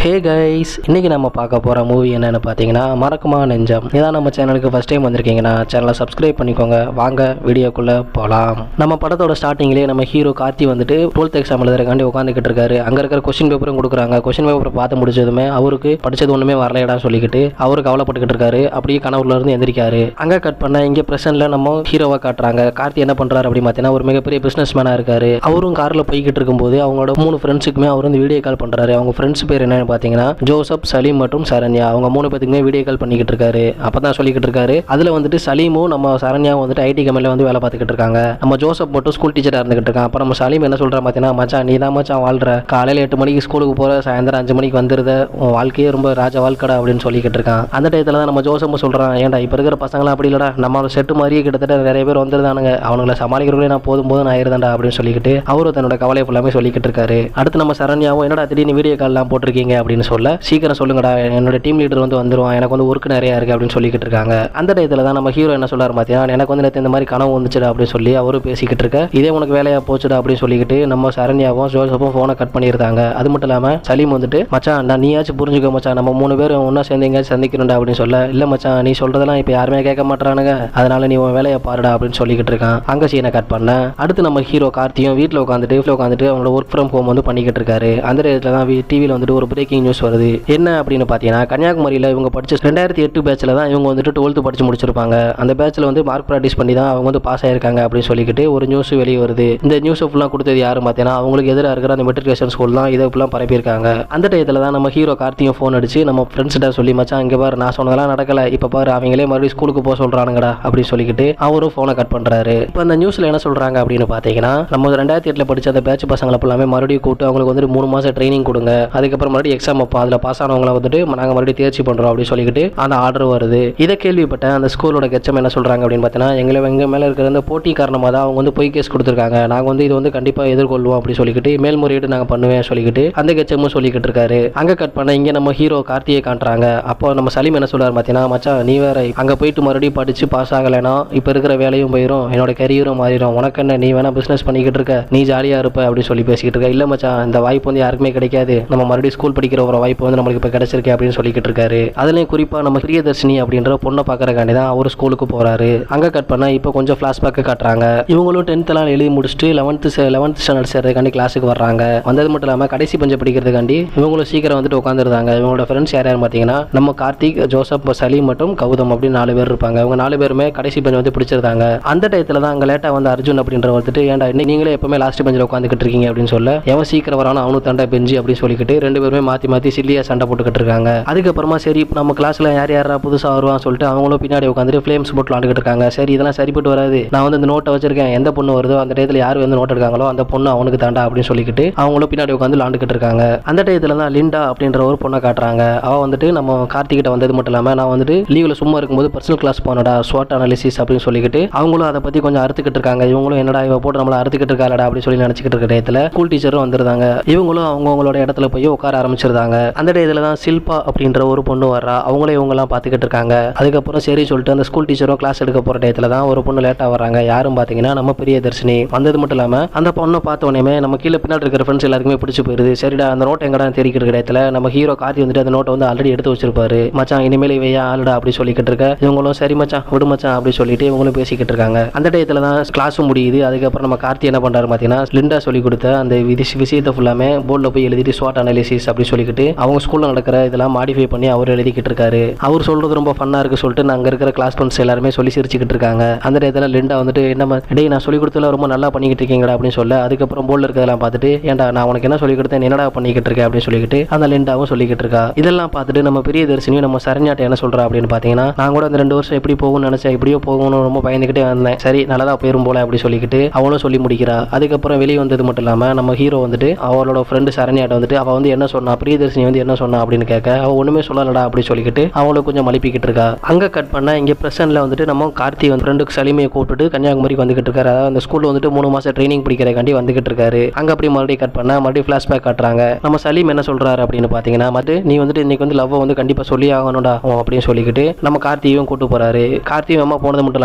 Hey guys, இன்றைக்கி நம்ம பார்க்க போகிற மூவி என்னென்னு பார்த்தீங்கன்னா மறக்குமா நெஞ்சம். இதான் நம்ம சேனலுக்கு ஃபஸ்ட் டைம் வந்திருக்கீங்கன்னா சேனலை சப்ஸ்கிரைப் பண்ணிக்கோங்க. வாங்க வீடியோக்குள்ளே போகலாம். நம்ம படத்தோட ஸ்டார்டிங்லேயே நம்ம ஹீரோ கார்த்தி வந்துட்டு 12th எக்ஸாம் எழுதுறக்காண்டி உட்காந்துக்கிட்டு இருக்காரு. அங்கே இருக்கிற கொஸ்டின் பேப்பரும் கொடுக்குறாங்க. கொஸ்டின் பேப்பரை பார்த்து முடிச்சதுமே அவருக்கு படித்தது ஒன்றுமே வரலையடா சொல்லிக்கிட்டு அவரு கவலைப்பட்டுக்கிட்டு இருக்காரு. அப்படியே கனவுலேருந்து எந்திரிக்காரு. அங்கே கட் பண்ண இங்கே ப்ரெசென்ட்டில் நம்ம ஹீரோவை காட்டுறாங்க. கார்த்தி என்ன பண்ணுறாரு அப்படின்னு பார்த்தீங்கன்னா ஒரு மிகப்பெரிய பிஸ்னஸ் மேனாக இருக்காரு. அவரும் காரில் போய்கிட்டு இருக்கும்போது அவங்களோட 3 ஃப்ரெண்ட்ஸுக்குமே அவர் வந்து வீடியோ கால் பண்ணுறாரு. அவங்க ஃப்ரெண்ட்ஸ் பேர் என்னன்னு பார்த்தீங்கன்னா ஜோசப், சலீம் மற்றும் சரண்யா. அவங்க 3 பேத்துக்குமே வீடியோ கால் பண்ணிக்கிட்டு இருக்காரு. அப்பதான் சொல்லிக்கிட்டு இருக்காரு. அதுல வந்துட்டு சலீமும் நம்ம சரண்யாவும் வந்துட்டு ஐடி கம்பெனில வந்து வேலை பார்த்துக்கிட்டு இருக்காங்க. நம்ம ஜோசப் மட்டும் ஸ்கூல் டீச்சரா இருந்துகிட்டு இருக்கான். அப்ப நம்ம சலீம் என்ன சொல்ற பார்த்தீங்கன்னா, மச்சான் நீ தான் மச்சான் வாழ்ற, காலையில 8 மணிக்கு ஸ்கூலுக்கு போற, சாயந்தரம் 5 மணிக்கு வந்துருத, உன் வாழ்க்கையே ரொம்ப ராஜ வாழ்க்கடா அப்படின்னு சொல்லிக்கிட்டு இருக்கான். அந்த டயத்துல தான் நம்ம ஜோசப் சொல்றான், ஏன்டா இப்ப இருக்கிற பசங்களாம் அப்படி இல்லடா, நம்ம செட்டு மாதிரியே கிட்டத்தட்ட நிறைய பேர் வந்துருதானுங்க, அவனுங்களை சமாளிக்கிறவங்களே நான் போதும் ஆயிருதாண்டா அப்படின்னு சொல்லிக்கிட்டு அவரும் தன்னோட கவலை ஃபுல்லாமே சொல்லிக்கிட்டு இருக்காரு. அடுத்து நம்ம சரண்யாவும் என்னடா திடீர்னு வீடியோ கால்லாம் போட்டிருக்கீங்க அப்படின்னு சொல்ல, சீக்கிரம் சொல்லுங்கடா, என்னோட டீம் லீடர் வந்து வந்துருவான், எனக்கு வந்து ஒர்க் நிறைய இருக்கு அப்படின்னு சொல்லிக்கிட்டு இருக்காங்க. அந்த டயத்துல தான் நம்ம ஹீரோ என்ன சொல்றாரு பார்த்தீங்கன்னா, எனக்கு வந்து நேற்று இந்த மாதிரி கனவு வந்துச்சுடா அப்படின்னு சொல்லி அவரும் பேசிக்கிட்டு இருக்க, இதே உனக்கு வேலையா போச்சுடா அப்படின்னு சொல்லிக்கிட்டு நம்ம சரண்யாவும் ஜோசப்பும் போனை கட் பண்ணியிருந்தாங்க. அது மட்டும் இல்லாம சலீம் வந்துட்டு, மச்சான் நான் நீயாச்சும் புரிஞ்சுக்க மச்சான், நம்ம 3 பேரும் ஒன்னா சேர்ந்து எங்கேயாச்சும் சந்திக்கணும்டா அப்படின்னு சொல்ல, இல்ல மச்சான் நீ சொல்றதெல்லாம் இப்ப யாருமே கேட்க மாட்டானுங்க, அதனால நீ உன் வேலையை பாருடா அப்படின்னு சொல்லிக்கிட்டு இருக்கான். அங்க சீனை கட் பண்ண அடுத்து நம்ம ஹீரோ கார்த்தியும் வீட்டில் உட்காந்துட்டு அவங்களோட ஒர்க் ஃப்ரம் ஹோம் வந்து பண்ணிக்கிட்டு இருக்காரு. அந்த இடத்துல தான் டிவியில் வந்துட்டு ஒரு பிரேக்கிங் நியூஸ் வருது. என்ன அப்படின்னு பார்த்தீங்கன்னா, கன்னியாகுமரியில் இவங்க படிச்ச 2008 பேட்சில் தான் இவங்க வந்துட்டு 12th படிச்சு முடிச்சிருப்பாங்க. அந்த பேட்சில் வந்து மார்க் ப்ராக்டிஸ் பண்ணி தான் அவங்க வந்து பாஸ் ஆயிருக்காங்க அப்படின்னு சொல்லிக்கிட்டு ஒரு நியூஸ் வெளியே வருது. இந்த நியூஸ் ஃபுல்லாக கொடுத்தது யாரும் பார்த்தீங்கன்னா, அவங்களுக்கு எதிராக இருக்கிற அந்த மெட்ரிகுலேஷன் ஸ்கூல் தான் இதை ஃபுல்லாக பரப்பியிருக்காங்க. அந்த டயத்தில் தான் நம்ம ஹீரோ கார்த்தியும் ஃபோன் அடிச்சு நம்ம ஃப்ரெண்ட்ஸ்கிட்ட சொல்லி, மச்சான் இங்கே பாரு, நான் சொன்னதெல்லாம் நடக்கல, இப்போ பாரு அவங்களே மறுபடியும் ஸ்கூலுக்கு போக சொல்றானுங்கடா அப்படின்னு சொல்லிக்கிட்டு அவரும் ஃபோனை கட் பண்ணுறாரு. இப்போ அந்த நியூஸில் என்ன சொல்கிறாங்க அப்படின்னு பார்த்தீங்கன்னா, நம்ம 2008 படிச்ச அந்த பேட்ச் பசங்களை எல்லாமே மறுபடியும் கூட்டு அவங்களுக்கு வந்துட்டு 3 மாதம் ட்ரைனிங் கொடுங்க, அதுக்கப்புறம் மறுபடியும் எக்ஸாம் அப்போ அதில் பாஸ் ஆனவங்களை வந்துட்டு நாங்கள் மறுபடியும் தேர்ச்சி பண்ணுறோம் அப்படின்னு சொல்லிக்கிட்டு அந்த ஆர்டர் வருது. இதை கேள்விப்பட்ட அந்த ஸ்கூலோட கெச்சம் என்ன சொல்கிறாங்க அப்படின்னு பார்த்தீங்கன்னா, எங்கள் மேலே இருக்கிற அந்த போட்டி காரணமாக தான் அவங்க வந்து பொய் கேஸ் கொடுத்துருக்காங்க, நாங்கள் வந்து இது வந்து கண்டிப்பாக எதிர்கொள்வோம் அப்படின்னு சொல்லிக்கிட்டு மேல்முறையீடு நாங்கள் பண்ணுவேன் சொல்லிக்கிட்டு அந்த கெச்சமும் சொல்லிக்கிட்டு இருக்காரு. அங்கே கட் பண்ண இங்கே நம்ம ஹீரோ கார்த்தியை காட்டுறாங்க. அப்போ நம்ம சலீம் என்ன சொல்றாரு பார்த்தீங்கன்னா, மச்சான் நீ வேற அங்கே போயிட்டு மறுபடியும் படித்து பாஸ் ஆகலைன்னா இப்போ இருக்கிற வேலையும் போயிடும், என்னோட கரியரும் மாறிடும், உனக்கு என்ன நீ வேணா பிஸ்னஸ் பண்ணிக்கிட்டு இருக்க, நீ ஜாலியாக இருப்ப அப்படின்னு சொல்லி பேசிக்கிட்டு இருக்க. இல்லை மச்சான் இந்த வாய்ப்பு வந்து யாருக்குமே கிடைக்காது, நம்ம மறுபடியும் ஸ்கூல் படிக்கிற ஒரு வாய்ப்பு வந்து நம்மளுக்கு இப்போ கிடைச்சிருக்கு அப்படின்னு சொல்லிக்கிட்டு இருக்காரு. அதுலேயும் குறிப்பாக நம்ம பிரியதர்ஷினி அப்படின்ற பொண்ணை பார்க்கறக்காண்டி தான் அவர் ஸ்கூலுக்கு போறாரு. அங்கே கட் பண்ண இப்போ கொஞ்சம் ஃப்ளாஷ்பேக் காட்டுறாங்க. இவங்களும் 10th எல்லாம் எழுதி முடிச்சுட்டு 11th ஸ்டாண்டர்ட் சேர்றதுக்காண்டி கிளாஸுக்கு வர்றாங்க. வந்தது மட்டும் இல்லாமல் கடைசி பஞ்சம் படிக்கிறதுக்காண்டி இவங்களும் சீக்கிரம் வந்துட்டு உட்காந்துருந்தாங்க. இவங்களோட ஃப்ரெண்ட்ஸ் யார் பார்த்தீங்கன்னா, நம்ம கார்த்திக், ஜோசப், சலீம் மற்றும் கௌதம் அப்படின்னு 4 பேர் இருப்பாங்க. இவங்க 4 பேருமே கடைசி பஞ்சம் வந்து பிடிச்சிருந்தாங்க. அந்த டயத்தில் தான் அங்கே லேட்டாக வந்து அர்ஜுன் அப்படின்ற வந்துட்டு, ஏன்டா நீங்களே எப்பவுமே லாஸ்ட் பெஞ்சில் உட்காந்துக்கிட்டு இருக்கீங்க அப்படின்னு சொல்ல, எவன் சீக்கிரம் வரானோ அவனு தண்டை பெஞ்சு அப்படின்னு சொல்லிக்கிட்டு 2 பேருமே மாற்றி சில்லியா சண்டை போட்டுக்கிட்டு இருக்காங்க. அதுக்கப்புறமா சரி இப்போ நம்ம கிளாஸ்ல யாரா புதுசாக வருவான்னு சொல்லிட்டு அவங்களும் பின்னாடி உட்காந்துட்டு ஃப்ளேம்ஸ் போட்டு விளாண்டுக்கிட்டு இருக்காங்க. சரி இதெல்லாம் சரிப்பட்டு வராது, நான் வந்து இந்த நோட்டை வச்சிருக்கேன், எந்த பொண்ணு வருதோ அந்த டயத்தில் யார் வந்து நோட் எடுக்காங்களோ அந்த பொண்ணு அவனுக்கு தாண்டா அப்படின்னு சொல்லிக்கிட்டு அவங்களும் பின்னாடி உட்காந்து விளாண்டுக்கிட்டு இருக்காங்க. அந்த டயத்தில் தான் லிண்டா அப்படின்ற ஒரு பொண்ணை காட்டுறாங்க. அவள் வந்துட்டு நம்ம கார்த்திகிட்ட வந்தது மட்டும் இல்லாமல், நான் வந்துட்டு லீவில் சும்மா இருக்கும்போது பர்சனல் கிளாஸ் போனடா, ஸ்வாட் அனாலிசிஸ் அப்படின்னு சொல்லிக்கிட்டு அவங்களும் அதை பற்றி கொஞ்சம் அறுத்துக்கிட்டு இருக்காங்க. இவங்களும் என்னடா இவ போட்டு நம்மளை அறுத்துக்கிட்டு இருக்காளடா அப்படின்னு சொல்லி நினச்சிக்கிட்டு இருக்க டயத்தில் ஸ்கூல் டீச்சரும் வந்துருந்தாங்க. இவங்களும் அவங்களோட இடத்துல போய் உட்கார ஆரம்பிச்சிருந்தாங்க. அந்த டயத்தில் தான் சில்பா அப்படின்ற ஒரு பொண்ணு வர்றா. அவங்களே இவங்கெல்லாம் பார்த்துக்கிட்டு இருக்காங்க. அதுக்கப்புறம் சரி சொல்லிட்டு அந்த ஸ்கூல் டீச்சரும் கிளாஸ் எடுக்க போகிற டயத்தில் தான் ஒரு பொண்ணு லேட்டாக வராங்க. யாரும் பார்த்தீங்கன்னா நம்ம பிரியதர்ஷினி. வந்தது மட்டும் இல்லாமல் அந்த பொண்ணை பார்த்த உடனே நம்ம கீழே பின்னாடி இருக்கிற ஃப்ரெண்ட்ஸ் எல்லாருக்குமே பிடிச்சி போயிருது. சரிடா அந்த நோட்டை எங்கடா தெரிவிக்கிற இடத்துல நம்ம ஹீரோ கார்த்தி வந்துட்டு அந்த நோட்டை வந்து ஆல்ரெடி எடுத்து வச்சிருப்பாரு. மச்சான் இனிமேல் இவையா ஆளுடா அப்படி சொல்லிக்கிட்டு இருக்க. இவங்களும் சரி மச்சான் விடு மச்சான் அப்படி சொல்லிட்டு இவங்களும் பேசிக்கிட்டு இருக்காங்க. அந்த டயத்தில் தான் கிளாஸும் முடியுது. அதுக்கப்புறம் நம்ம கார்த்தி என்ன பண்ணுறாரு பார்த்தீங்கன்னா, லிண்டா சொல்லி கொடுத்த அந்த விஷயத்தை ஃபுல்லாமே போர்டில் போய் எழுதிட்டு ஸ்வாட் அனாலிசிஸ் அப்படி சொல்லிக்கிட்டு அவங்க ஸ்கூலில் நடக்கிற இதெல்லாம் மாடிஃபை பண்ணி அவர் எழுதிக்கிட்டு இருக்காரு. அவர் சொல்றது ரொம்ப ஃபன்னாக இருக்கு சொல்லிட்டு அங்கே இருக்கிற கிளாஸ் ஃப்ரெண்ட்ஸ் எல்லாருமே சொல்லி சிரிச்சுக்கிட்டு இருக்காங்க. அந்த இடத்துல லிண்டா வந்துட்டு என்ன டேய் நான் சொல்லி கொடுத்தல ரொம்ப நல்லா பண்ணிக்கிட்டு இருக்கீங்கடா அப்படின்னு சொல்ல, அதுக்கப்புறம் போர்டில் இருக்கிறதெல்லாம் பார்த்துட்டு ஏன்டா நான் உனக்கு என்ன சொல்லி கொடுத்தேன் என்னடா பண்ணிக்கிட்டு இருக்கேன் அப்படின்னு சொல்லிக்கிட்டு அந்த லிண்டாவும் சொல்லிக்கிட்டு இருக்கா. இதெல்லாம் பார்த்துட்டு நம்ம பிரியதர்ஷினியும் நம்ம சரண்யாட்ட என்ன சொல்றா அப்படின்னு பார்த்தீங்கன்னா, நான் கூட அந்த 2 வருஷம் எப்படி போகும்னு நினைச்சேன், எப்படியோ போகணும்னு ரொம்ப பயந்துக்கிட்டே வந்தேன், சரி நல்லதா போயிரும் போல அப்படி சொல்லிக்கிட்டு அவளும் சொல்லி முடிக்கிறா. அதுக்கப்புறம் வெளியே வந்தது மட்டும் இல்லாமல் நம்ம ஹீரோ வந்துட்டு அவளோட ஃப்ரெண்டு சரண்யாட்ட வந்துட்டு அவள் வந்து என்ன சொன்னா, பிரியதர்ஷினி வந்து என்ன சொன்னா அப்படின்னு கேட்க, அவள் ஒன்றுமே சொல்லலடா அப்படி சொல்லிக்கிட்டு அவளை கொஞ்சம் மலிப்பிக்கிட்டு இருக்கா. அங்கே கட் பண்ண இங்கே பிரசன்ட்ல வந்துட்டு நம்ம கார்த்தி வந்து ஃப்ரெண்டுக்கு சலிமையை கூப்பிட்டு கன்னியாகுமரிக்கு வந்துகிட்டு இருக்காரு. அதாவது அந்த ஸ்கூல்ல வந்துட்டு 3 மாதம் ட்ரைனிங் பிடிக்கிறக்காண்டி வந்துகிட்டு இருக்காரு. அங்கே அப்படி மறுபடியும் கட் பண்ண மறுபடியும் ஃபிளாஷ்பேக் காட்டுறாங்க. நம்ம சலீம் என்ன சொல்றாரு அப்படின்னு பார்த்தீங்கன்னா, நீ வந்துட்டு இன்னைக்கு வந்து லவ் வந்து கண்டிப்பாக சொல்லி ஆகணும்டா அப்படின்னு சொல்லிக்கிட்டு நம்ம கார்த்தியும் கூட்டு போறாரு. கார்த்தி அம்மா போனது மட்டும்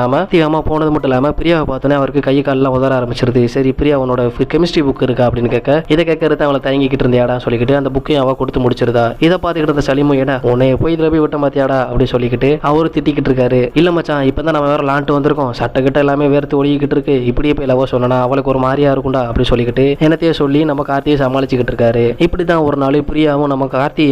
இல்லாமல் பிரியாவை பார்த்தோன்னே அவருக்கு கை காலெல்லாம் உதற ஆரம்பிச்சிருது. சரி பிரியா உன்னோட கெமிஸ்ட்ரி புக் இருக்கா அப்படின்னு கேட்க, இதை கேட்கறது அவளை தயங்கிக்கிட்டு இருந்தியாடா சொல்லிக்கிட்டு அந்த புக்கையும் அவ பக்காவா கொடுத்து முடிச்சிருதா. இதை பார்த்துக்கிட்டு இருந்த சலீமும் ஏடா உன்னை போய் இதில் போய் விட்ட மாத்தியாடா அப்படி சொல்லிக்கிட்டு அவரு திட்டிக்கிட்டு இருக்காரு. இல்ல மச்சான் இப்பதான் நம்ம வேற லான்ட்டு வந்திருக்கோம், சட்டக்கிட்ட எல்லாமே வேர்த்து ஒழிக்கிட்டு இருக்கு, இப்படியே போய் லவ் சொன்னா அவளுக்கு ஒரு மாதிரியா இருக்கும்டா அப்படி சொல்லிக்கிட்டு என்னத்தையே சொல்லி நம்ம கார்த்தியை சமாளிச்சுக்கிட்டு இருக்காரு. இப்படிதான் ஒரு நாள் பிரியாவும் நம்ம கார்த்தி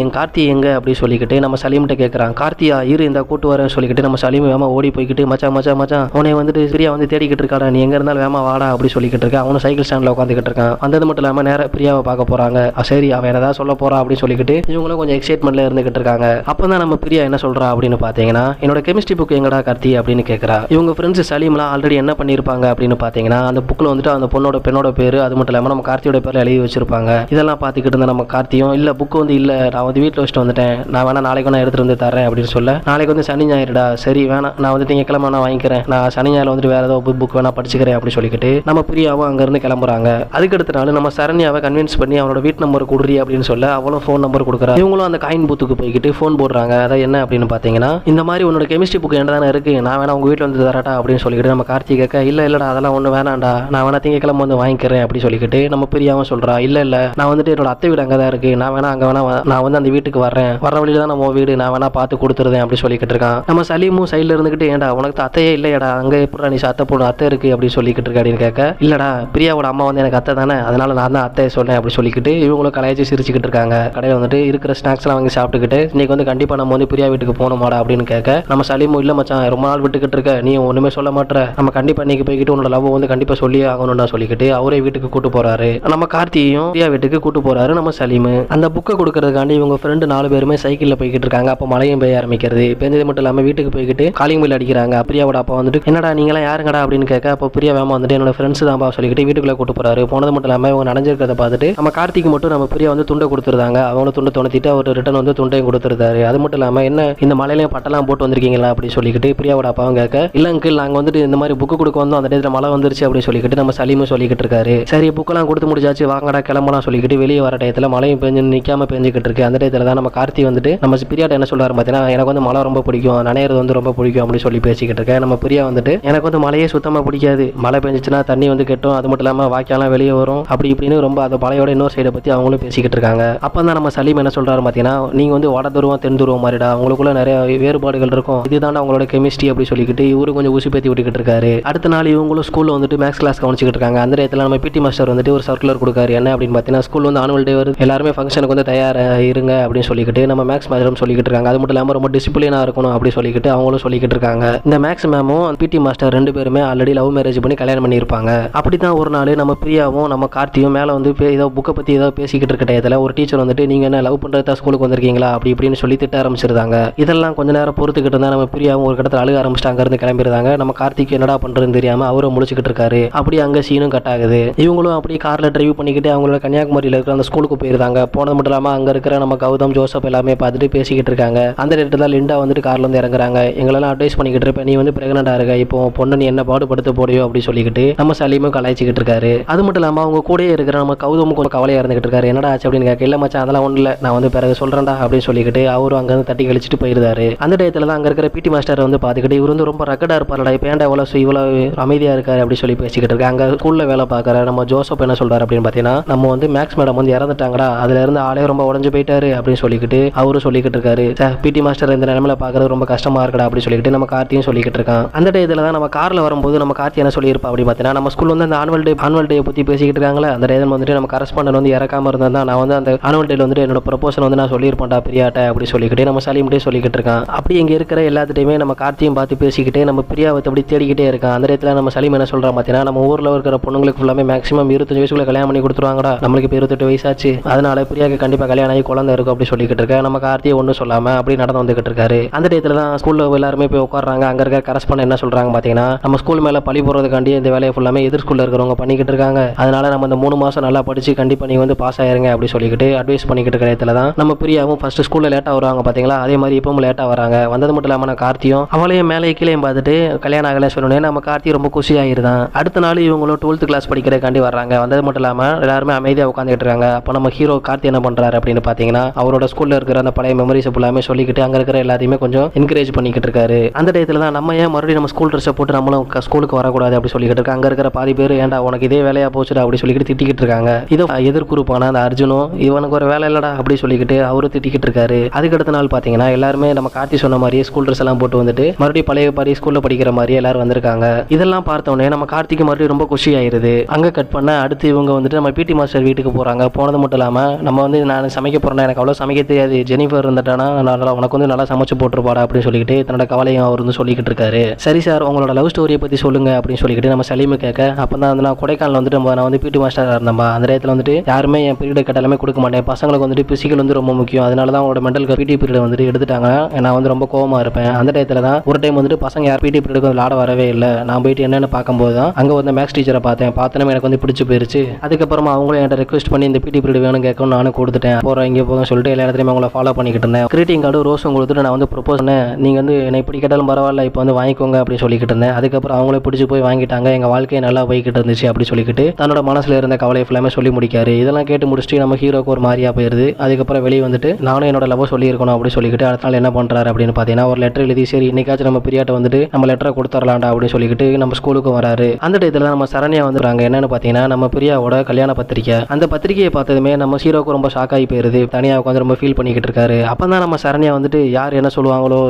எங்க அப்படி சொல்லிக்கிட்டு நம்ம சலீம்கிட்ட கேட்கறான். கார்த்தியா இரு இந்த கூட்டு வரேன்னு சொல்லிக்கிட்டு நம்ம சலீம் வேமா ஓடி போய்கிட்டு மச்சான் மச்சான் மச்சான் உன்னை வந்துட்டு பிரியா வந்து தேடிக்கிட்டு இருக்காடா, நீ எங்க இருந்தாலும் வேமா வாடா அப்படி சொல்லிக்கிட்டு இருக்கான். அவனும் சைக்கிள் ஸ்டாண்ட்ல உட்காந்துக்கிட்டு இருக்கான். வந்தது மட்டும் இல்லாம நேர பிரியாவை பார்க்க போறாங்க. சரி அவன் ஏதாவது சொல்ல போறா அப்படின்னு சொல்லிக்கிட்டு இவங்களும் கொஞ்சம் எக்ஸைட்மெண்ட்ல இருந்துகிட்டு இருக்காங்க. அப்பதான் நம்ம பிரியா என்ன சொல்றா அப்படின்னு பாத்தீங்கன்னா என்னோட கெமிஸ்ட்ரி புக் எங்கடா கார்த்தி அப்படின்னு கேட்கறா. இவங்க ஃப்ரெண்ட்ஸ் சலீம்லாம் ஆல்ரெடி என்ன பண்ணிருப்பாங்க அப்படின்னு பாத்தீங்கன்னா அந்த புக்ல வந்துட்டு அந்த பெண்ணோட பேரு அது மட்டும் இல்லாம நம்ம கார்த்தியோட பேர்ல எழுதி வச்சிருப்பாங்க. இதெல்லாம் பாத்துக்கிட்டு இருந்த நம்ம கார்த்தியும் இல்ல புக் வந்து இல்ல நான் வந்து வீட்டுல வச்சுட்டு வந்துட்டேன், நான் வேணா நாளைக்கு நான் எடுத்துட்டு வந்து தரேன் அப்படின்னு சொல்ல நாளைக்கு வந்து சனி ஞாயிறுடா சரி வேணா நான் வந்து திங்கக்கிழமை நான் வாங்கிக்கிறேன், நான் சனி ஞாயிறு வந்துட்டு வேற ஏதோ புக் வேணா படிச்சுக்கிறேன் அப்படி சொல்லிக்கிட்டு நம்ம பிரியாவும் அங்க இருந்து கிளம்புறாங்க. அதுக்கடுத்த நாள் நம்ம சரண்யாவை கன்வின்ஸ் பண்ணி அவனோட வீட்டு நம்பர் கொடுறி அப்படின்னு சொல்ல அவளும் ஃபோன் நம்பர் கொடுக்குறா. இவங்களும் அந்த காயின் பூத்துக்கு போய்கிட்டு ஃபோன் போடுறாங்க. அதான் என்ன அப்படின்னு பாத்தீங்கன்னா இந்த மாதிரி உன்னோட கெமிஸ்ட்ரி புக் என்ன தானே இருக்கு, நான் வேணா உங்க வீட்டுல வந்து தரட்டா அப்படின்னு சொல்லிக்கிட்டு நம்ம கார்த்தி கேட்க இல்லடா அதெல்லாம் ஒண்ணு வேணாண்டா, நான் வேணா திங்கக்கிழமை வந்து வாங்கிக்கிறேன் அப்படி சொல்லிக்கிட்டு நம்ம பிரியாவும் சொல்றா. இல்ல நான் வந்துட்டு என்னோட அத்தை வீடு அங்கதான் இருக்கு, நான் வேணா அங்க வேணா நான் வந்து அந்த வீட்டுக்கு வர்றேன், வர வழியில தான் நம்ம வீடு, நான் வேணா பார்த்து கொடுத்துருதேன் அப்படி சொல்லிக்கிட்டு இருக்கான். நம்ம சலீமும் சைட்ல இருந்துகிட்டு ஏன்டா உனக்கு அத்தையே இல்லையடா, அங்க எப்படி நீ அத்தை போடு அத்தை இருக்கு அப்படி சொல்லிக்கிட்டு இருக்க அப்படின்னு கேட்க இல்லடா பிரியாவோட அம்மா வந்து எனக்கு அத்தை தானே, அதனால நான் தான் அத்தையை சொன்னேன் அப்படி சொல்லிக்கிட்டு இவங்களும் கலையாச்சு சிரிச்சுக்கிட்டு இருக்காங்க. கடையில் வந்துட்டு இருக்கிற ஸ்நாக்ஸ் எல்லாம் வாங்கி சாப்பிட்டுக்கிட்டு இன்னைக்கு வந்து கண்டிப்பா நம்ம வந்து பிரியா வீட்டுக்கு போகணுமாடா அப்படின்னு கேட்க நம்ம சலீமும் இல்ல மச்சான் ரொம்ப நாள் விட்டுக்கிட்டு இருக்க, நீ ஒண்ணுமே சொல்ல மாட்டேற, நம்ம கண்டிப்பா இன்னைக்கு போய்கிட்டு உன்னோட லவ் வந்து கண்டிப்பா சொல்லி ஆகணும்னு சொல்லிக்கிட்டு அவரே வீட்டுக்கு கூட்டு போறாரு. நம்ம கார்த்தியையும் பிரியா வீட்டுக்கு கூட்டு போறாரு நம்ம சலீம். அந்த புக்கை கொடுக்கறதுக்காண்டி இவங்க ஃப்ரெண்டு 4 பேருமே சைக்கிள்ல போய்கிட்டு இருக்காங்க. அப்ப மழையும் பெய்ய ஆரம்பிக்கிறது. பெஞ்சது மட்டும் இல்லாம வீட்டுக்கு போய்கிட்டு காலிங் பில் அடிக்கிறாங்க. பிரியாவோட அப்பா வந்துட்டு என்னடா நீங்களாம் யாருங்கடா அப்படின்னு கேட்க அப்போ பிரியா வேமா வந்துட்டு என்னோட ஃப்ரெண்ட்ஸ் தான்ப்பா சொல்லிக்கிட்டு வீட்டுக்குள்ள கூட்டு போறாரு. போனது மட்டும் இல்லாம இவங்க நனைஞ்சிருக்கிறத பார்த்துட்டு நம்ம கார்த்திக்கு மட்டும் நம்ம பிரியா வந்து துண்டை கொடுத்துருந்தாங்க. அவங்க துண்டை துணத்திட்டு அவர் ரிட்டன் வந்து துண்டையும் கொடுத்துருந்தாரு. அது மட்டும் இல்லாம என்ன இந்த மலையிலையும் பட்டெல்லாம் போட்டு வந்திருக்கீங்களா அப்படி சொல்லிக்கிட்டு பிரியாவோட அப்பாவும் கேட்க இல்ல அங்கிள் நாங்க வந்துட்டு இந்த மாதிரி புக்கு கொடுக்க வந்தோம், அந்த நேரத்தில் மழை வந்துருச்சு அப்படின்னு சொல்லிக்கிட்டு நம்ம சலீமும் சொல்லிக்கிட்டு இருக்காரு. சரி புக்கெல்லாம் கொடுத்து முடிச்சாச்சு வாங்கடா கிளம்பலாம் சொல்லிக்கிட்டு வெளியே வர டயத்துல மழையும் பெஞ்சு நிக்காம பெஞ்சுக்கிட்டு இருக்கு. அந்த டயத்துல தான் நம்ம கார்த்தி வந்துட்டு நம்ம பிரியாட்ட என்ன சொல்றாரு பார்த்தீங்கன்னா எனக்கு வந்து மழை ரொம்ப பிடிக்கும், நனையிறது வந்து ரொம்ப பிடிக்கும் அப்படின்னு சொல்லி பேசிக்கிட்டு இருக்கேன். நம்ம பிரியா வந்துட்டு எனக்கு வந்து மழையே சுத்தமா பிடிக்காது, மழை பெஞ்சிச்சுன்னா தண்ணி வந்து கெட்டும், அது மட்டும் இல்லாம வாய்க்காலாம் வெளியே வரும் அப்படி இப்படின்னு ரொம்ப அந்த மழையோட இன்னொரு சைடை பத்தி அவங்களும் பேசிக்கிட்டு இருக்காங்க. அப்பதான் நம்ம சலீம் என்ன சொல்றாரு பார்த்தீங்கன்னா நீங்க வந்து வட துருவம் தென் துருவம் மாதிரிடா, உங்களுக்குள்ள நிறைய வேறுபாடுகள் இருக்கும், இதுதான் அவங்களோட கெமிஸ்ட்ரி அப்படி சொல்லிக்கிட்டு இவரு கொஞ்சம் ஊசி பேத்தி விட்டுக்கிட்டு இருக்காரு. அடுத்த நாள் இவங்களும் ஸ்கூல்ல வந்துட்டு மேக்ஸ் கிளாஸ் கவனிச்சுக்கிட்டு இருக்காங்க. அந்த இடத்துல நம்ம பிடி மாஸ்டர் வந்துட்டு ஒரு சர்க்குலர் கொடுக்காரு. என்ன அப்படின்னு பார்த்தீங்கன்னா ஸ்கூல் வந்து ஆனுவல் டே வருது, எல்லாருமே ஃபங்க்ஷனுக்கு வந்து தயாரா இருங்க அப்படின்னு சொல்லிக்கிட்டு நம்ம மேக்ஸ் மேடம் சொல்லிக்கிட்டு இருக்காங்க. அது மட்டும் இல்லாம ரொம்ப டிசிப்ளினா இருக்கணும் அப்படி சொல்லிக்கிட்டு அவங்களும் சொல்லிக்கிட்டு இருக்காங்க. இந்த மேக்ஸ் மேமும் பிடி மாஸ்டர் 2 பேருமே ஆல்ரெடி லவ் மேரேஜ் பண்ணி கல்யாணம் பண்ணியிருப்பாங்க. அப்படித்தான் ஒரு நாள் நம்ம பிரியாவும் நம்ம கார்த்தியும் மேலே வந்து ஏதோ புக்கை பற்றி ஏதோ பேசிக்கிட்டு இருக்க டயத்தில் ஒரு டீச்சர் வந்துட்டு நீங்கள் என்ன லவ் பண்ணுறதா ஸ்கூலுக்கு வந்திருக்கீங்களா அப்படி இப்படின்னு சொல்லி திட்ட ஆரம்பிச்சிருந்தாங்க. இதெல்லாம் கொஞ்ச நேரம் பொறுத்துக்கிட்டு இருந்தால் நம்ம பிரியாவும் ஒரு இடத்துல அழுக ஆரம்பிச்சிட்டு அங்கேருந்து கிளம்பிடுறாங்க. நம்ம கார்த்திக் என்னடா பண்ணுறதுன்னு தெரியாமல் அவரும் முடிச்சுக்கிட்டு இருக்காரு. அப்படி அங்கே சீனும் கட் ஆகுது. இவங்களும் அப்படி காரில் டிரைவ் பண்ணிக்கிட்டு அவங்களோட கன்னியாகுமரியில் இருக்கிற அந்த ஸ்கூலுக்கு போயிருந்தாங்க. போனது மட்டும் இல்லாமல் அங்கே இருக்கிற நம்ம கௌதம் ஜோசப் எல்லாமே பார்த்துட்டு பேசிக்கிட்டு இருக்காங்க. அந்த நேரத்தில் தான் லிண்டா வந்துட்டு கார்ல வந்து இறங்குறாங்க. எங்களெல்லாம் அட்வைஸ் பண்ணிக்கிட்டு இருப்பேன், நீ வந்து பிரெக்னெண்டா இருக்க, இப்போ பொண்ணு நீ என்ன பாடுபடுத்த போடியோ அப்படி சொல்லிக்கிட்டு நம்ம சலீமும் கலாய்ச்சிக்கிட்டு இருக்காரு. அது மட்டும் இல்லாமல் அவங்க கூடயே இருக்கிற நம்ம கௌதமும் கொஞ்சம் கவலையா இருந்துகிட்டு இருக்காரு. என்னடா ஆச்சு அப்படின்னு கேட்க இல்ல மச்சான் அதெல்லாம் ஒன்றும் இல்லை, நான் வந்து பிறகு சொல்றேன்டா அப்படின்னு சொல்லிக்கிட்டு அவரும் அங்கேருந்து தட்டி கழிச்சிட்டு போயிருந்தாரு. அந்த டயத்துல தான் அங்கே இருக்கிற பிடி மாஸ்டர் வந்து பார்த்துக்கிட்டு இவர் வந்து ரொம்ப ரக்கடா இருப்பாருடா, இப்போ ஏன்டா இவ்வளவு அமைதியா இருக்காரு அப்படி சொல்லி பேசிக்கிட்டு இருக்காங்க. அங்கே ஸ்கூல்ல வேலை பார்க்குற நம்ம ஜோசப் என்ன சொல்றாரு அப்படின்னு பார்த்தீங்கன்னா நம்ம வந்து மேக்ஸ் மேடம் வந்து இறந்துட்டாங்கடா, அதுல இருந்து ஆளே ரொம்ப உடஞ்சு போயிட்டாரு அப்படின்னு சொல்லிக்கிட்டு அவரும் சொல்லிக்கிட்டு இருக்காரு. பிடி மாஸ்டர் இந்த நிலைமையில பார்க்கறது ரொம்ப கஷ்டமா இருக்கடா அப்படி சொல்லிக்கிட்டு நம்ம கார்த்தியும் சொல்லிக்கிட்டு இருக்கான். அந்த டயத்துல தான் நம்ம கார்ல வரும்போது நம்ம கார்த்தி என்ன சொல்லியிருப்பா அப்படி பார்த்தீங்கன்னா நம்ம ஸ்கூல் வந்து அந்த ஆனுவல் டே பத்தி பேசிக்கிட்டு இருக்காங்களே, அந்த டயத்தில் வந்துட்டு நம்ம கரஸ்பாண்டன்ட் வந்து இறக்காம இருந்தா நான் வந்து அந்த ஆனுவல் டேல வந்துட்டு என்னோட ப்ரொபோசல் வந்து நான் சொல்லியிருப்பேன்டா பிரியாட்ட அப்படி சொல்லிக்கிட்டே நம்ம சலீம்கிட்டே சொல்லிக்கிட்டு இருக்கான். அப்படி இங்க இருக்கிற எல்லாத்துட்டையுமே நம்ம கார்த்தியும் பார்த்து பேசிக்கிட்டே நம்ம பிரியாவை அப்படி தேடிக்கிட்டே இருக்கான். அந்த இடத்துல நம்ம சலீம் என்ன சொல்றா பார்த்தீங்கன்னா நம்ம ஊர்ல இருக்கிற பொண்ணுங்களுக்கு ஃபுல்லாமே மேக்ஸிமம் 25 வயசுக்குள்ள கல்யாணம் பண்ணி கொடுத்துருவாங்கடா, நம்மளுக்கு இப்போ 28 வயசாச்சு, அதனால பிரியாக்கு கண்டிப்பா கல்யாணம் ஆகி குழந்தை இருக்கும் அப்படி சொல்லிக்கிட்டு இருக்க. நம்ம கார்த்தியை ஒன்றும் சொல்லாம அப்படி நடந்து வந்துகிட்டு இருக்காரு. அந்த டயத்துல தான் ஸ்கூல்ல எல்லாருமே போய் உட்காடுறாங்க. அங்க இருக்க கரஸ்பாண்டன்ட் என்ன சொல்றாங்க பார்த்தீங்கன்னா நம்ம ஸ்கூல் மேல பழி போறதுக்காண்டி இந்த வேலையை ஃபுல்லாமே எதிர் ஸ்கூல்ல இருக்கிறவங்க பண்ணிக்கிட்டு இருக்காங்க, அதனால நம்ம இந்த 3 மாசம் நல்லா படிச்சு கண்டிப்பா நீங்க வந்து பாஸ் ஆயிருங்க அப்படி சொல்லிக்கிட்டு அட்வைஸ் பண்ணிக்கிட்டு இருக்கிற இடத்துல தான் நம்ம பிரியாவும் ஃபர்ஸ்ட் ஸ்கூல்ல லேட்டா வருவாங்க பாத்தீங்களா, அதே மாதிரி இப்பவும் லேட்டா வராங்க. வந்தது மட்டும் இல்லாம கார்த்தியும் அவளையும் மேலே கீழேயும் பார்த்துட்டு கல்யாணம் ஆகல சொன்னோன்னே நம்ம கார்த்தி ரொம்ப குஷி ஆயிருதான். அடுத்த நாள் இவங்களும் 12th கிளாஸ் படிக்கிறதுக்காண்டி வர்றாங்க. வந்தது மட்டும் இல்லாம எல்லாருமே அமைதியா உட்காந்துட்டு இருக்காங்க. அப்போ நம்ம ஹீரோ கார்த்தி என்ன பண்றாரு அப்படின்னு பாத்தீங்கன்னா அவரோட ஸ்கூல்ல இருக்கிற அந்த பழைய மெமரிஸ் எல்லாமே சொல்லிக்கிட்டு அங்க இருக்கிற எல்லாத்தையுமே கொஞ்சம் என்கரேஜ் பண்ணிக்கிட்டு இருக்காரு. அந்த டயத்துல தான் நம்ம ஏன் மறுபடியும் நம்ம ஸ்கூல் ட்ரெஸ் போட்டு நம்மளும் ஸ்கூலுக்கு வரக்கூடாது அப்படி சொல்லிக்கிட்டு இருக்காங்க. அங்க இருக்கிற பாதி பேர் ஏன்டா உனக்கு இதே வேலையா போச்சுடா அப்படி சொல்லிக்கிட்டு திட்டிக்கிட்டு இருக்காங்க. இதை எதிர்குறுப்பான அந்த அர்ஜுனும் இவனுக்கு வேற வேலை இல்லடா அப்படி சொல்லிக்கிட்டு அவரு திட்டிக்கிட்டு இருக்காரு. அதுக்கு அடுத்த நாள் பாத்தீங்கன்னா எல்லாருமே நம்ம கார்த்தி சொன்ன மாதிரியே ஸ்கூல் ட்ரெஸ் எல்லாம் போட்டு வந்துட்டு மறுபடியும் பழைய பாரி ஸ்கூல்ல படிக்கிற மாதிரி எல்லாரும் வந்திருக்காங்க. இதெல்லாம் பார்த்த உடனே நம்ம கார்த்திக்கு மறுபடியும் ரொம்ப குஷி ஆயிருது. அங்க கட் பண்ண அடுத்து இவங்க வந்துட்டு நம்ம பிடி மாஸ்டர் வீட்டுக்கு போறாங்க. போனது மட்டும் இல்லாம நம்ம வந்து நான் சமைக்க போறேன், எனக்கு அவ்வளவு சமைக்க தெரியாது, ஜெனிஃபர் இருந்துட்டானா நல்லா உனக்கு வந்து நல்லா சமைச்சு போட்டுருப்பாடா அப்படின்னு சொல்லிக்கிட்டு தன்னோட கவலையும் அவர் வந்து சொல்லிக்கிட்டு இருக்காரு. சரி சார், உங்களோட லவ் ஸ்டோரியை பத்தி சொல்லுங்க அப்படின்னு சொல்லிக்கிட்டு நம்ம சலீமு கேட்க, அப்பதான் வந்து நான் கொடைக்கானல் வந்துட்டு நான் வந்து பிடி மாஸ்டர் இருந்தேன். அந்த இடத்துல வந்துட்டு யாருமே என் பீரியட் கேட்டாலுமே கொடுக்க மாட்டேன். பசங்களுக்கு வந்துட்டு பிசிக்கல் வந்து ரொம்ப முக்கியம், அதனால தான் அவங்களோட மென்டல் பிடி பீரியட் வந்துட்டு எடுத்துட்டாங்க. நான் வந்து ரொம்ப கோவமா இருப்பேன். அந்த டயத்துல தான் ஒரு டைம் வந்துட்டு பசங்க யார் பிடி பீரியட் விளையாட வரவே இல்லை. நான் போயிட்டு என்னன்னு பார்க்கும்போது தான் அங்கே வந்து மேக்ஸ் டீச்சரை பார்த்தேன். பார்த்தோன்னே எனக்கு வந்து பிடிச்சி போயிருச்சு. அதுக்கப்புறமா அவங்களும் என்கிட்ட ரெக்வஸ்ட் பண்ணி இந்த பிடி பீரியட் வேணும் கேட்கணும், நானும் கொடுத்துட்டேன். போகிறேன் இங்கே போக சொல்லிட்டு எல்லா இடத்துலையும் அவங்கள ஃபாலோ பண்ணிக்கிட்டு இருந்தேன். கிரீட்டிங் கார்டு ரோஸும் கொடுத்துட்டு நான் வந்து ப்ரொபோஸ் பண்ணேன். நீங்கள் வந்து என்னை இப்படி கேட்டாலும் பரவாயில்ல, இப்போ வந்து வாங்கிக்கோங்க அப்படி சொல்லிக்கிட்டு இருந்தேன். அதுக்கப்புறம் அவங்களே பிடிச்சி போய் வாங்கிட்டாங்க. எங்கள் வாழ்க்கையை நல்லா போய்கிட்டு இருந்துச்சு அப்படி சொல்லிக்கிட்டு தன்னோட மனசில் இருந்த கவலை ஃபுல்லாமே சொல்லி முடிக்காரு. இதெல்லாம் கேட்டு முடிச்சுட்டு நம்ம ஹீரோக்கு ஒரு மாதிரியா போயிருது. அதுக்கப்புறம் வெளியே வந்துட்டு நானும் என்னோட லவ் சொல்லியிருக்கணும் அப்படி சொல்லிக்கிட்டு அடுத்த நாள் என்ன பண்ணுறாரு அப்படின்னு பார்த்தீங்கன்னா ஒரு லெட்டர் எழுதி, சரி இன்னைக்காச்சும் நம்ம பிரியாட்ட வந்துட்டு நம்ம லெட்டரை கொடுத்துடலாம்டா அப்படின்னு சொல்லிக்கிட்டு நம்ம ஸ்கூலுக்கு வராரு. அந்த டயத்தில் நம்ம சரண்யா வந்துடுறாங்க. என்னன்னு பார்த்தீங்கன்னா நம்ம பிரியாவோட கல்யாண பத்திரிக்கை. அந்த பத்திரிகையை பார்த்ததுமே நம்ம ஹீரோக்கு ரொம்ப ஷாக் ஆகி போயிருது. தனியாக உட்காந்து ரொம்ப ஃபீல் பண்ணிக்கிட்டு இருக்காரு. அப்போ தான் நம்ம சரண்யா வந்துட்டு யார் என்ன சொல்லுவாங்களோ,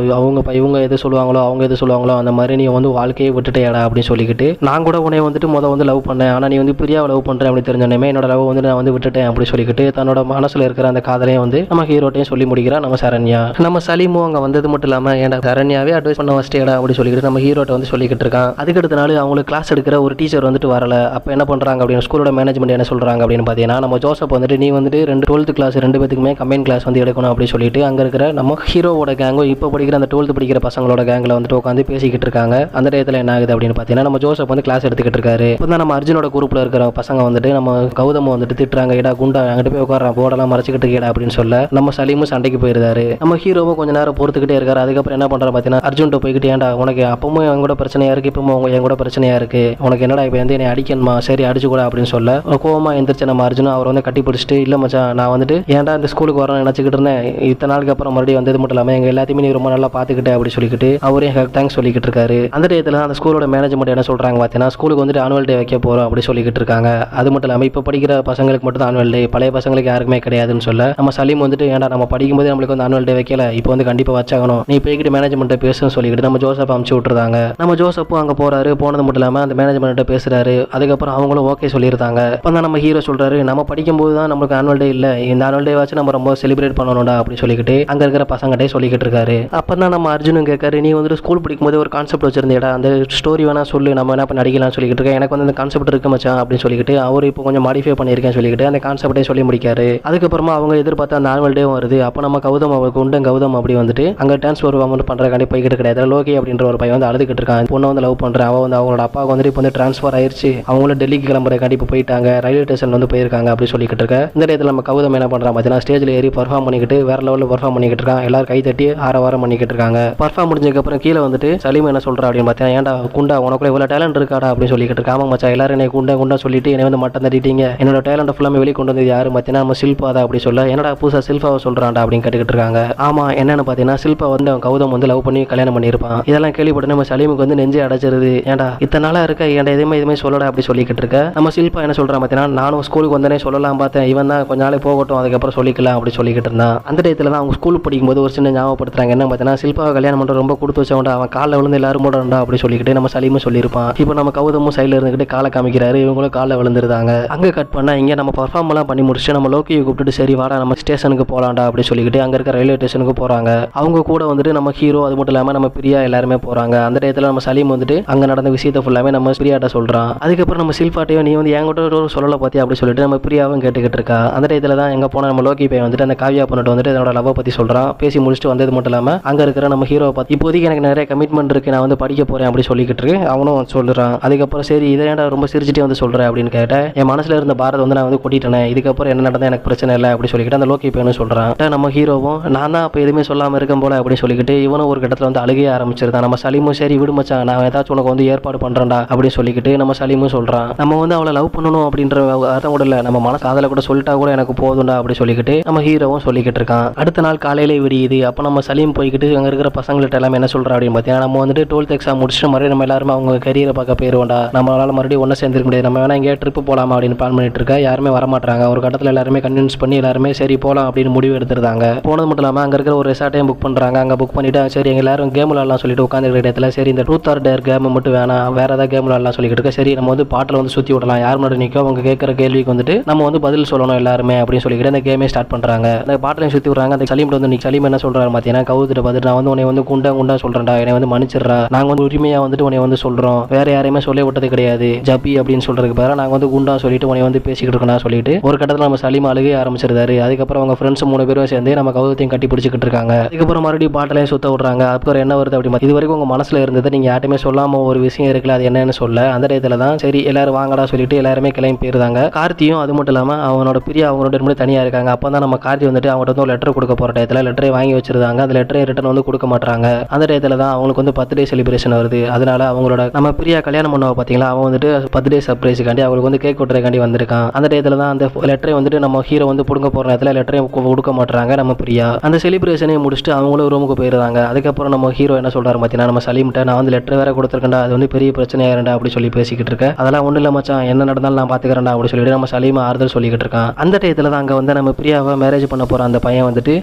இவங்க எது சொல்லுவாங்களோ அவங்க எது சொல்லுவாங்களோ அந்த மாதிரி நீ வந்து வாழ்க்கையை விட்டுட்டேடா அப்படின்னு சொல்லிக்கிட்டு, நான் கூட உன்னை வந்துட்டு வந்து லவ் பண்ணேன், ஆனால் நீ வந்து பிரியாவை லவ் பண்ணுறேன் அப்படின்னு தெரிஞ்சோன்னே என்னோட லவ் வந்து நான் வந்து விட்டுட்டேன் அப்படி சொல்லிக்கிட்டு தன்னோட மனசில் இருக்கிற அந்த காதலையும் வந்து நம்ம ஹீரோட்டையும் சொல்லி முடிக்கிறா நம்ம சரண்யா. நம்ம சலீமும் அங்கே வந்தது மட்டும் இல்லாமல் ஏன்டா சரண்யாவே அட்வைஸ் பண்ண வச்சிட்டேடா அப்படி சொல்லிக்கிட்டு நம்ம ஹீரோட்ட வந்து சொல்லிக்கிட்டு இருக்கான். அதுக்கடுத்த நாள் அவங்களுக்கு கிளாஸ் எடுக்கிற ஒரு டீச்சர் வந்துட்டு வரல. அப்போ என்ன பண்ணுறாங்க அப்படின்னு ஸ்கூலோட மேனேஜ்மெண்ட் என்ன சொல்கிறாங்க அப்படின்னு பார்த்தீங்கன்னா, நம்ம ஜோசப் வந்துட்டு நீ வந்துட்டு 12th கிளாஸ் 2 பேத்துக்குமே கம்பைன் கிளாஸ் வந்து எடுக்கணும் அப்படின்னு சொல்லிட்டு அங்கே இருக்கிற நம்ம ஹீரோவோட கேங்கோ இப்போ படிக்கிற அந்த 12th படிக்கிற பசங்களோட கேங்கில் வந்துட்டு உட்காந்து பேசிக்கிட்டு இருக்காங்க. அந்த டயத்தில் என்ன ஆகுது அப்படின்னு பார்த்தீங்கன்னா நம்ம ஜோசப் வந்து கிளாஸ் எடுத்துக்கிட்டு இருக்காரு. இப்போ தான் நம்ம அர்ஜுனோட குரூப்பில் இருக்கிற பசங்க வந்துட்டு நம்ம கௌதம் வந்துட்டு திட்டுறாங்க, இடா குண்டா அங்கிட்டு போய் உட்கார போர்டெல்லாம் மறைச்சிக்கிட்டு இருக்கா அப்படின்னு சொல்ல நம்ம சலீமும் சண்டைக்கு போயிருந்தாரு. நம்ம ஹீரோவும் கொஞ்ச நேரம் பொறுத்துக்கிட்டே இருக்காரு. அதுக்கப்புறம் என்ன பண்றாரு பார்த்தீங்கன்னா அர்ஜுன்ட்ட போய்கிட்டு, ஏன்டா உனக்கு அப்பவும் என் கூட பிரச்சனையா இருக்கு, இப்பவும் என் கூட பிரச்சனையா இருக்கு, உனக்கு என்னடா இப்போ வந்து என்னை அடிக்கணுமா, சரி அடிச்சு கூட அப்படின்னு சொல்ல கோவமா எந்திரிச்சு நம்ம அர்ஜுன் அவர் வந்து கட்டி பிடிச்சிட்டு, இல்ல மச்சான் நான் வந்துட்டு ஏன்டா இந்த ஸ்கூலுக்கு வரணும்னு நினைச்சிக்கிட்டு இருந்தேன், இத்தனை நாளுக்கு அப்புறம் மறுபடியும் வந்தது மட்டும் இல்லாமல் எங்க எல்லாத்தையுமே நீ ரொம்ப நல்லா பார்த்துக்கிட்டே அப்படி சொல்லிக்கிட்டு அவரே தேங்க்ஸ் சொல்லிக்கிட்டு இருக்காரு. அந்த டயத்தில் அந்த ஸ்கூலோட மேனேஜ்மெண்ட் என்ன சொல்றாங்க பார்த்தீங்கன்னா, ஸ்கூலுக்கு வந்துட்டு ஆனுவல் டே வைக்க போறோம் அப்படி சொல்லிக்கிட்டு இருக்காங்க. அது மட்டும் இல்லாமல் இப்போ படிக்கிற பசங்களுக்கு மட்டும் தான் ஆனுவல் டே, பழைய பசங்களுக்கு யாருக்குமே கிடையாதுன்னு சொல்ல நம்ம சலீம் வந்துட்டு, ஏன்டா நம்ம படிக்கும்போது நம்மளுக்கு வந்து ஆனுவல் டே வைக்கல, இப்போ வந்து கண்டிப்பாக வச்சாகணும், நீ போய்கிட்டு மேனேஜ்மெண்ட்டை பேசுன்னு சொல்லிக்கிட்டு நம்ம ஜோசப் அமுச்சு விட்டுருந்தாங்க. நம்ம ஜோசப்பும் அங்கே போறாரு. போனது மட்டும் இல்லாமல் அந்த மேனேஜ்மெண்ட்டை பேசுறாரு. அதுக்கப்புறம் அவங்களும் ஓகே சொல்லியிருந்தாங்க. அப்போ தான் நம்ம ஹீரோ சொல்றாரு, நம்ம படிக்கும்போது தான் நம்மளுக்கு ஆனுவல் டே இல்லை, இந்த ஆனுவல் டே வச்சு நம்ம ரொம்ப செலிப்ரேட் பண்ணணும்டா அப்படி சொல்லிக்கிட்டு அங்கே இருக்கிற பசங்கள்டே சொல்லிக்கிட்டு இருக்காரு. அப்போ தான் நம்ம அர்ஜுனும் கேட்காரு, நீ வந்துட்டு ஸ்கூல் படிக்கும்போது ஒரு கான்செப்ட் வச்சிருந்தேடா, அந்த ஸ்டோரி வேணா சொல்லு, நம்ம என்ன பண்ண நடிக்கலாம் சொல்லிக்கிட்டு இருக்கேன், எனக்கு வந்து அந்த கான்செப்ட் இருக்கு மச்சான் அப்படின்னு சொல்லிக்கிட்டு அவர் இப்போ கொஞ்சம் மாடிஃபை பண்ணியிருக்கேன் சொல்லிக்கிட்டு அந்த கான்செப்டே சொல்லி முடிக்காரு. அதுக்கப்புறமா அவங்க எதிர்பார்த்து அந்த ஆனுவல் டே வருது. அப்போ நம்ம கௌதம் அவருக்கு உண்டு கௌதம் அப்படி வந்துட்டு அங்கே ட்ரான்ஸ்ஃபர் அமௌண்ட் பண்ணுறக்காண்டி போய்கிட்டு கிடையாது. லோகி அப்படின்ற ஒரு பையன் வந்து அழுதுகிட்டு இருக்கான், பொண்ணை வந்து லவ் பண்ணுறேன், அவள் வந்து அவங்களோட அப்பாவுக்கு வந்துட்டு இப்போ வந்து ட்ரான்ஸ்ஃபர் ஆயிடுச்சு, அவங்களும் டெல்லிக்கு கிளம்புறக்காண்டி இப்போ போயிட்டாங்க, ரயில்வே ஸ்டேஷன் வந்து போயிருக்காங்க அப்படி சொல்லிக்கிட்டு இருக்க. இந்த இடத்துல நம்ம கௌதம் என்ன பண்ணுறான் பார்த்தீங்கன்னா ஸ்டேஜில் ஏறி பர்ஃபார்ம் பண்ணிக்கிட்டு வேற லெவலில் பர்ஃபார்ம் பண்ணிக்கிட்டு இருக்கான். எல்லாரும் கை தட்டி ஆரவாரம் பண்ணிக்கிட்டு இருக்காங்க. பர்ஃபார்ம் முடிஞ்சதுக்கப்புறம் கீழே வந்துட்டு சலீம் என்ன சொல்கிறா அப்படின்னு பார்த்தீங்கன்னா, ஏன்டா குண்டா உனக்குள்ள இவ்வளோ டேலண்ட் இருக்காடா அப்படின்னு சொல்லிக்கிட்டு இருக்காம மச்சா, எல்லாரும் என்னை குண்டா சொல்லிட்டு என்னை வந்து மட்டம் தட்டிட்டீங்க, என்னோட டேலண்ட் ஃபுல்லாமே வெளியே கொண்டு வந்தது யாரு பார்த்தீங்கன்னா நம்ம சில்பாதா அப்படி சொல்ல, என்னடா புதுசாக சில்பாவை சொல்கிறான்டா அப்படின்னு கேட்டுக்கிட்டு இருக்காங்க. ஆமா என்னன்னு பார்த்தீங்கன்னா சில்பா வந்து கௌதம் வந்து லவ் பண்ணி கல்யாணம் பண்ணியிருப்பான். இதெல்லாம் கேள்விப்பட்டு நம்ம சலீமுக்கு வந்து நெஞ்சே அடைச்சிருது. ஏன்டா இத்தனை நாளாக இருக்க ஏன்டா எதுவுமே சொல்லடா அப்படி சொல்லிக்கிட்டு இருக்க. நம்ம சில்பா என்ன சொல்கிறான் பார்த்தீங்கன்னா, நானும் ஸ்கூலுக்கு வந்தனே சொல்லலாம் பார்த்தேன், இவன் தான் கொஞ்ச நாளே போகட்டும் அதுக்கப்புறம் சொல்லிக்கலாம் அப்படி சொல்லிக்கிட்டு இருந்தான். அந்த டயத்தில் தான் அவங்க ஸ்கூல் படிக்கும்போது ஒரு சின்ன ஞாபகப்படுத்துறாங்க. என்ன பார்த்தீங்கன்னா சில்பாவை கல்யாணம் பண்ணுற ரொம்ப கொடுத்து வச்சவன்டா, அவன் காலில் விழுந்து எல்லாரும் போடா அப்படி சொல்லிக்கிட்டு நம்ம சலீமும் சொல்லியிருப்பான். இப்போ நம்ம கௌதமும் சைடில் இருந்துக்கிட்டு காலை காமிக்கிறாரு, இவங்களும் காலில் விழுந்துருந்தாங்க. அங்கே கட் பண்ணா இங்கே நம்ம பர்ஃபார்ம் எல்லாம் பண்ணி முடிச்சு நம்ம லோக்கியை கூப்பிட்டு சரி வாடா நம்ம ஸ்டேஷனுக்கு போகலாம்டா அப்படி சொல்லிக்கிட்டு அங்கே இருக்க ரயில்வே ஸ்டேஷனுக்கு போகிறாங்க. அவங்க கூட வந்துட்டு நம்ம ஹீரோ அது மட்டும் இல்லாமல் நம்ம பிரியா எல்லாருமே போகிறாங்க. அந்த டயத்தில் நம்ம சலீம் வந்துட்டு அங்கே நடந்த விஷயத்தை ஃபுல்லாமே நம்ம பிரியாட்ட சொல்கிறான். அதுக்கப்புறம் நம்ம சில்பாட்டையும் நீ வந்து என்கிட்ட சொல்லலை பார்த்தியா அப்படி சொல்லிட்டு நம்ம பிரியாவும் கேட்டுக்கிட்டு இருக்கா. அந்த டயத்தில் தான் எங்கே போனால் நம்ம லோக்கி பையன் வந்துட்டு அந்த காவியா பண்ணிட்டு வந்துட்டு என்னோட லவ்வை பற்றி சொல்கிறான். பேசி முடிச்சுட்டு வந்தது மட்டும் இல்லாமல் அங்கே இருக்கிற நம்ம ஹீரோவை பார்த்து இப்போதைக்கு எனக்கு நிறைய கமிட்மெண்ட் இருக்குது, நான் வந்து படிக்க போகிறேன் அப்படி சொல்லிக்கிட்டு இருக்கு. அவனும் சொல்கிறான். அதுக்கப்புறம் சரி இதை ஏன்டா ரொம்ப சிரிச்சிட்டே வந்து சொல்கிறேன் அப்படின்னு கேட்டேன். என் மனசில் இருந்த பாரத் வந்து நான் வந்து கொட்டிட்டேன், இதுக்கப்புறம் என்ன நடந்தால் எனக்கு பிரச்சனை இல்லை அப்படி சொல்லிக்கிட்டு அந்த லோக்கி பையனும் சொல்கிறான். நம்ம ஹீரோவும் நான் தான் அப்போ எதுவுமே சொல்லாமல் இருக்கும் போல அப்படின்னு சொல்லிக்கிட்டு இவனும் ஒரு கட்டத்தில் வந்து அழுகே ஆரம்பிச்சிருந்தான். நம்ம சலீமும் சரி விடு மச்சான் நான் ஏதாச்சும் உனக்கு வந்து ஏற்பாடு பண்ணுறேன்டா அப்படின்னு சொல்லிக்கிட்டு நம்ம சலீமும் சொல்கிறான். நம்ம வந்து அவளை லவ் பண்ணணும் அப்படின்ற அர்த்தம் கூட இல்லை, நம்ம மனசு காதலை கூட சொல்லிட்டா கூட எனக்கு போதும்டா அப்படி சொல்லிக்கிட்டு நம்ம ஹீரோவும் சொல்லிக்கிட்டு இருக்கான். அடுத்த நாள் காலையிலே விடியுது. அப்போ நம்ம சலீம் போய்கிட்டு அங்கே இருக்கிற பசங்கள்ட்ட எல்லாமே என்ன சொல்கிறா அப்படின்னு பார்த்தீங்கன்னா, நம்ம வந்துட்டு 12th எக்ஸாம் முடிச்சுட்டு மறுபடியும் நம்ம எல்லாருமே அவங்க கரியரை பார்க்க போயிடுவோம்டா, நம்மளால மறுபடியும் ஒன்று சேர்ந்துருக்க முடியாது, நம்ம வேணா எங்கேயா ட்ரிப்பு போகலாமா அப்படின்னு பிளான் பண்ணிட்டு இருக்கா. யாருமே வரமாட்டாங்க. ஒரு கட்டத்தில் எல்லாருமே கன்வின்ஸ் பண்ணி எல்லாருமே சரி போகலாம் அப்படின்னு முடிவு எடுத்துருந்தாங்க. போனது மட்டும் இல்லாமல் அங்கே இருக்கிற ஒரு ரெசார்ட்டையும் புக் பண்ணுறாங்க. அங்கே புக் பண்ணிட்டு சரி எங்க எல்லாரும் கேம் விளாடலாம் சொல்லிட்டு உட்காந்துருக்கிற இடத்துல சரி இந்த ட்ரூத் ஆர் டேர் கேம் மட்டும் வேணாம், வேற ஏதாவது கேம் விளாடலாம் சொல்லிட்டு இருக்க. சரி நம்ம வந்து பாட்டில் வந்து சுற்றி விடலாம், யார் முன்னாடி நிற்கும் அவங்க கேட்குற கேள்விக்கு வந்துட்டு நம்ம வந்து பதில் சொல்லணும் எல்லாருமே அப்படின்னு சொல்லிக்கிட்டு அந்த கேமே ஸ்டார்ட் பண்ணுறாங்க. அந்த பாட்டிலையும் சுற்றி விடுறாங்க. அந்த சலீம் வந்து சலீம் என்ன சொல்கிறாரு பார்த்தீங்கன்னா, கவுத்துட்டு பார்த்துட்டு நான் வந்து உன்னை வந்து குண்டா சொல்கிறேன்டா, என்னை வந்து மன்னிச்சிடுறா, நாங்கள் வந்து உரிமையாக வந்துட்டு உன்னை வந்து சொல்கிறோம், வேற யாரையுமே சொல்ல விட்டது கிடையாது, ஜப்பி அப்படின்னு சொல்றதுக்கு பதிலாக நாங்கள் வந்து குண்டா சொல்லிட்டு உன்னை வந்து பேசிக்கிட்டு இருக்கோம் சொல்லிட்டு ஒரு கட்டத்தில் நம்ம சலீம் அழுகே ஆரம்பிச்சிருந்தாரு. அதுக்கப்புறம் அவங்க ஃப்ரெண்ட்ஸ் 3 பேரும் சேர்ந்து நம்ம கவுத்தையும் கட்டி பிடிச்சிக்கிட்டு இருக்காங்க. அதுக்கப்புறம் மறுபடியும் பாட்டிலையும் சுத்த விடுறாங்க. அதுக்கப்புறம் என்ன வருது அப்படி இது வரைக்கும் உங்க மனசுல இருந்தது நீங்க யார்ட்டுமே சொல்லாம ஒரு விஷயம் இருக்குல்ல, அது என்னன்னு சொல்ல. அந்த இடத்துல தான் சரி எல்லாரும் வாங்கடா சொல்லிட்டு எல்லாருமே கிளம்பி போயிருந்தாங்க. கார்த்தியும் அது மட்டும் இல்லாம அவனோட பிரியா அவங்களோட தனியா இருக்காங்க. அப்பதான் நம்ம கார்த்தி வந்துட்டு அவங்கள்ட்ட வந்து ஒரு லெட்டர் கொடுக்க போற டயத்துல லெட்டரை வாங்கி வச்சிருந்தாங்க. அந்த லெட்டரை ரிட்டர்ன் வந்து கொடுக்க மாட்டாங்க. அந்த டயத்துல தான் அவங்களுக்கு வந்து பர்த்டே செலிப்ரேஷன் வருது. அதனால அவங்களோட நம்ம பிரியா கல்யாணம் பண்ணவ பாத்தீங்களா, அவன் வந்துட்டு பர்த்டே சர்ப்ரைஸுக்காண்டி அவங்களுக்கு வந்து கேக் வெட்டுறதுக்காண்டி வந்திருக்கான். அந்த டயத்துல தான் அந்த லெட்டரை வந்துட்டு நம்ம ஹீரோ வந்து புடுங்க போற நேரத்துல லெட்டரை கொடுக்க மாட்டாங்க நம்ம பிரியா. அந்த செலிப்ரேஷனையும் முடிச்சுட்டு அவங்களும் ரூமுக்கு போயிருந்தாங்க. அதுக்கப்புறம் நம்ம ஹீரோ என்ன சொல்றாரு பார்த்தீங்கன்னா, நம்ம சலீம்கிட்ட நான் வந்து லெட்டர் வேற கொடுத்துருக்கேன்டா, அது வந்து பெரிய பிரச்சனையாயிருண்டா அப்படி சொல்லி பேசிக்கிட்டு இருக்க. அதெல்லாம் ஒன்றும் இல்லை மச்சான், என்ன நடந்தாலும் நான் பார்த்துக்கிறேன்டா அப்படி சொல்லிட்டு நம்ம சலீமை ஆறுதல் சொல்லிக்கிட்டு இருக்கான். அந்த டயத்துல தான் அங்கே வந்து நம்ம பிரியாவை மேரேஜ் பண்ண போற அந்த பையன் வந்துட்டு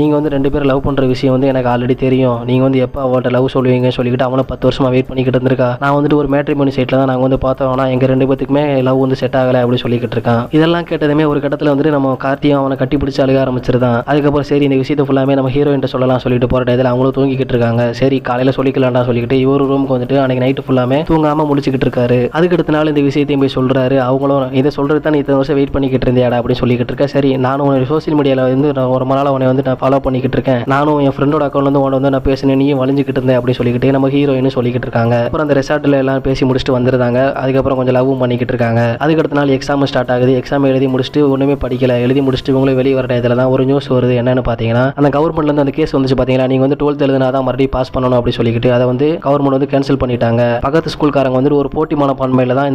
நீங்க வந்து 2 பேரும் லவ் பண்ற விஷயம் வந்து எனக்கு ஆல்ரெடி தெரியும், நீங்க வந்து எப்போ அவள்கிட்ட லவ் சொல்லுவீங்கன்னு சொல்லிட்டு அவனை 10 வருஷமா வெயிட் பண்ணிக்கிட்டு இருந்திருக்கா. நான் வந்துட்டு ஒரு மேட்ரிமோனி சைட்ல தான் நாங்கள் வந்து பார்த்தோம்னா எங்க 2 பேத்துக்குமே லவ் வந்து செட் ஆகலை அப்படி சொல்லிக்கிட்டு இருக்கான். இதெல்லாம் கேட்டதுமே ஒரு கட்டத்தில் வந்துட்டு நம்ம கார்த்தியும் அவனை கட்டி பிடிச்சி அழுக ஆரம்பிச்சிருந்தான். அதுக்கப்புறம் சரி இந்த விஷயத்தை ஃபுல்லாமே நம்ம ஹீரோயின் சொல்லலாம் சொல்லிட்டு போற டயத்தில் அவங்களும் தூங்கிக்கிட்டு இருக்காங்க. சரி காலையில சொல்லிக்கலாம்டா சொல்லிக்கிட்டு இவரு ரூமுக்கு வந்துட்டு அன்னைக்கு நைட்டு ஃபுல்லாமே தூங்காம முடிச்சுக்கிட்டு இருக்காரு. அதுக்கு அடுத்த நாள் இந்த விஷயத்தையும் போய் சொல்றாரு. அவங்களும் இதை சொல்றது தான் இத்தனை வருஷம் வெயிட் பண்ணிக்கிட்டு இருந்தியாடா அப்படின்னு சொல்லிக்கிட்டு இருக்க. சரி நானும் சோசியல் மீடியாவில் வந்து ஒரு நாள் உன்னை வந்து நான் ஃபாலோ பண்ணிக்கிட்டு இருக்கேன், நானும் என் ஃப்ரெண்டோட அக்கௌண்ட் வந்து உன்னை வந்து நான் பேசினேன், நீயும் வளைஞ்சிக்கிட்டு இருந்தேன் அப்படி சொல்லிக்கிட்டு நம்ம ஹீரோயின் சொல்லிக்கிட்டு இருக்காங்க. அப்புறம் அந்த ரெசார்ட்ல எல்லாம் பேசி முடிச்சுட்டு வந்துருந்தாங்க. அதுக்கப்புறம் கொஞ்சம் லவ்வும் பண்ணிக்கிட்டு இருக்காங்க. அதுக்கு அடுத்த நாள் எக்ஸாம் ஸ்டார்ட் ஆகுது. எக்ஸாம் எழுதி முடிச்சுட்டு ஒண்ணுமே படிக்கல, எழுதி முடிச்சுட்டு இவங்களும் வெளியே வர டயத்துல தான் ஒரு நியூஸ் வருது. என்னன்னு பாத்தீங்கன்னா, அந்த கவர்மெண்ட்ல இருந்து அந்த கேஸ் வந்துச்சு பாத்தீங்களா, நீங்க வந்து 12th எழுதினாதான் மறுபடியும் பாஸ் பண்ணணும் அப்படி சொல்லிக்கிட்டு அதை வந்து கவர்மெண்ட் வந்து கேன்சல் பண்ணிட்டாங்க. பக்கத்து ஸ்கூல்காரங்க வந்து ஒரு போட்டி மனப்பான்மையில தான்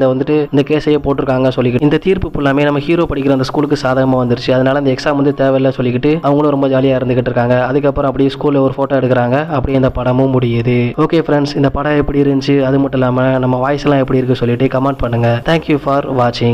இந்த கேஸையே போட்டிருக்காங்க சொல்லிக்கிட்டு இந்த தீர்ப்பு ஃபுல்லாமே நம்ம ஹீரோ படிக்கிற அந்த ஸ்கூலுக்கு சாதகமா வந்துருச்சு. அதனால அந்த எக்ஸாம் வந்து தேவையில்லை சொல்லிக்கிட்டு அவங்களும் ரொம்ப ஜாலியா இருந்துகிட்டு இருக்காங்க. அதுக்கப்புறம் அப்படியே ஸ்கூல்ல ஒரு போட்டோ எடுக்கிறாங்க. அப்படியே இந்த படமும் முடியுது. ஓகே ஃப்ரெண்ட்ஸ், இந்த படம் எப்படி இருந்துச்சு, அது மட்டும் இல்லாம நம்ம வாய்ஸ் எல்லாம் எப்படி இருக்கு சொல்லிட்டு கமெண்ட் பண்ணுங்க. தேங்க்யூ ஃபார் வாட்சிங்.